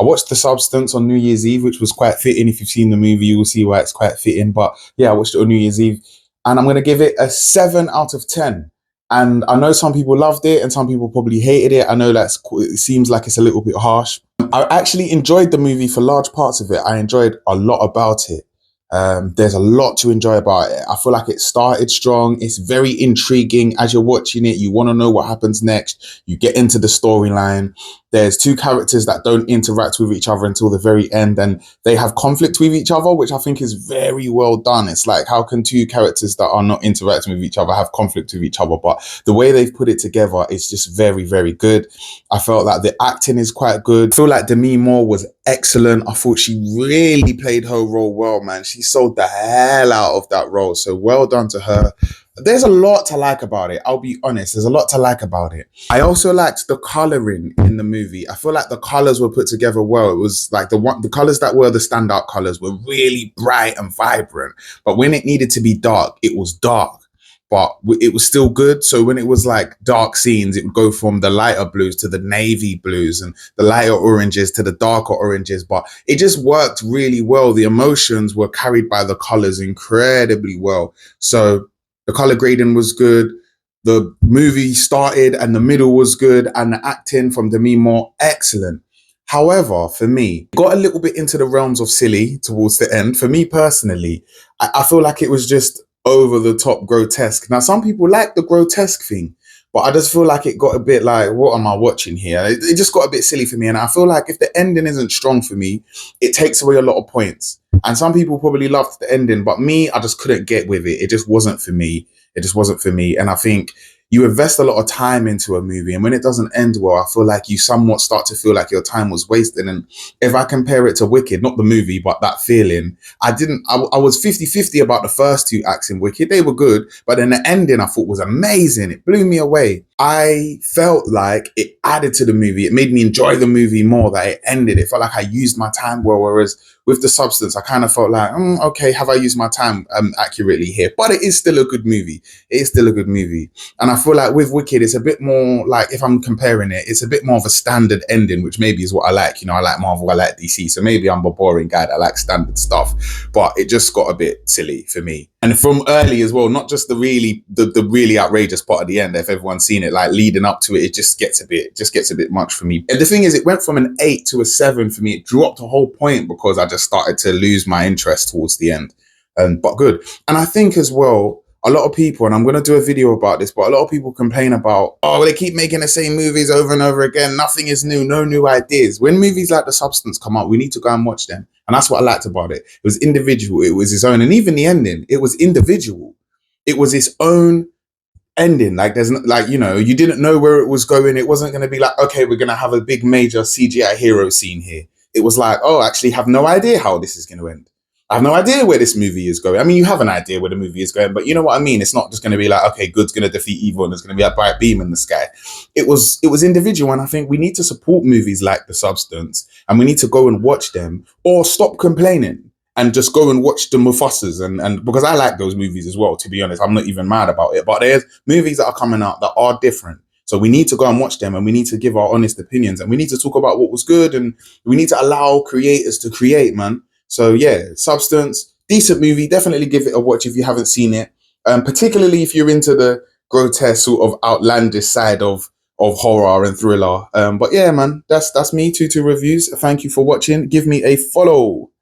I watched The Substance on New Year's Eve, which was quite fitting. If you've seen the movie, you will see why it's quite fitting. But yeah, I watched it on New Year's Eve, and I'm going to give it a 7 out of 10. And I know some people loved it and some people probably hated it. I know it seems like it's a little bit harsh. I actually enjoyed the movie for large parts of it. I enjoyed a lot about it. There's a lot to enjoy about it. I feel like it started strong. It's very intriguing. As you're watching it, you want to know what happens next. You get into the storyline. There's two characters that don't interact with each other until the very end, and they have conflict with each other, which I think is very well done. It's like, how can two characters that are not interacting with each other have conflict with each other? But the way they've put it together is just very, very good. I felt like the acting is quite good. I feel like Demi Moore was excellent. I thought she really played her role well, man. She sold the hell out of that role. So well done to her. There's a lot to like about it. I'll be honest. There's a lot to like about it. I also liked the coloring in the movie. I feel like the colors were put together well. It was like the colors that were the standout colors were really bright and vibrant. But when it needed to be dark, it was dark. But it was still good. So when it was like dark scenes, it would go from the lighter blues to the navy blues and the lighter oranges to the darker oranges. But it just worked really well. The emotions were carried by the colors incredibly well. So the color grading was good. The movie started and the middle was good. And the acting from Demi Moore, excellent. However, for me, it got a little bit into the realms of silly towards the end. For me personally, I feel like it was just over the top grotesque. Now, some people like the grotesque thing, but I just feel like it got a bit like, what am I watching here? It just got a bit silly for me. And I feel like if the ending isn't strong for me, it takes away a lot of points. And some people probably loved the ending, but me, I just couldn't get with it. It just wasn't for me. It just wasn't for me. And I think you invest a lot of time into a movie, and when it doesn't end well, I feel like you somewhat start to feel like your time was wasted. And if I compare it to Wicked, not the movie, but that feeling, I was 50-50 about the first two acts in Wicked. They were good, but then the ending I thought was amazing. It blew me away. I felt like it added to the movie. It made me enjoy the movie more that it ended. It felt like I used my time well, whereas with The Substance, I kind of felt like, okay, have I used my time accurately here? But it is still a good movie. It is still a good movie. And I feel like with Wicked, it's a bit more like, if I'm comparing it, it's a bit more of a standard ending, which maybe is what I like. You know, I like Marvel, I like DC. So maybe I'm a boring guy that likes standard stuff. But it just got a bit silly for me. And from early as well, not just the really outrageous part at the end. If everyone's seen it, like leading up to it, it just gets a bit much for me. And the thing is, it went from an 8 to a 7 for me. It dropped a whole point because I just started to lose my interest towards the end. But good. And I think as well, a lot of people, and I'm going to do a video about this, but a lot of people complain about, oh, they keep making the same movies over and over again. Nothing is new, no new ideas. When movies like The Substance come out, we need to go and watch them. And that's what I liked about it. It was individual. It was its own. And even the ending, it was individual. It was its own ending. Like there's not, like, you know, you didn't know where it was going. It wasn't going to be like, okay, we're going to have a big major CGI hero scene here. It was like, oh, I actually have no idea how this is going to end. I have no idea where this movie is going. I mean, you have an idea where the movie is going, but you know what I mean? It's not just going to be like, okay, good's going to defeat evil and there's going to be a bright beam in the sky. It was individual. And I think we need to support movies like The Substance, and we need to go and watch them, or stop complaining and just go and watch the Mufasas. And because I like those movies as well, to be honest, I'm not even mad about it. But there's movies that are coming out that are different. So we need to go and watch them, and we need to give our honest opinions, and we need to talk about what was good, and we need to allow creators to create, man. So yeah, Substance, decent movie. Definitely give it a watch if you haven't seen it. Particularly if you're into the grotesque sort of outlandish side of horror and thriller. But yeah, man, that's me, Tutu Reviews. Thank you for watching. Give me a follow.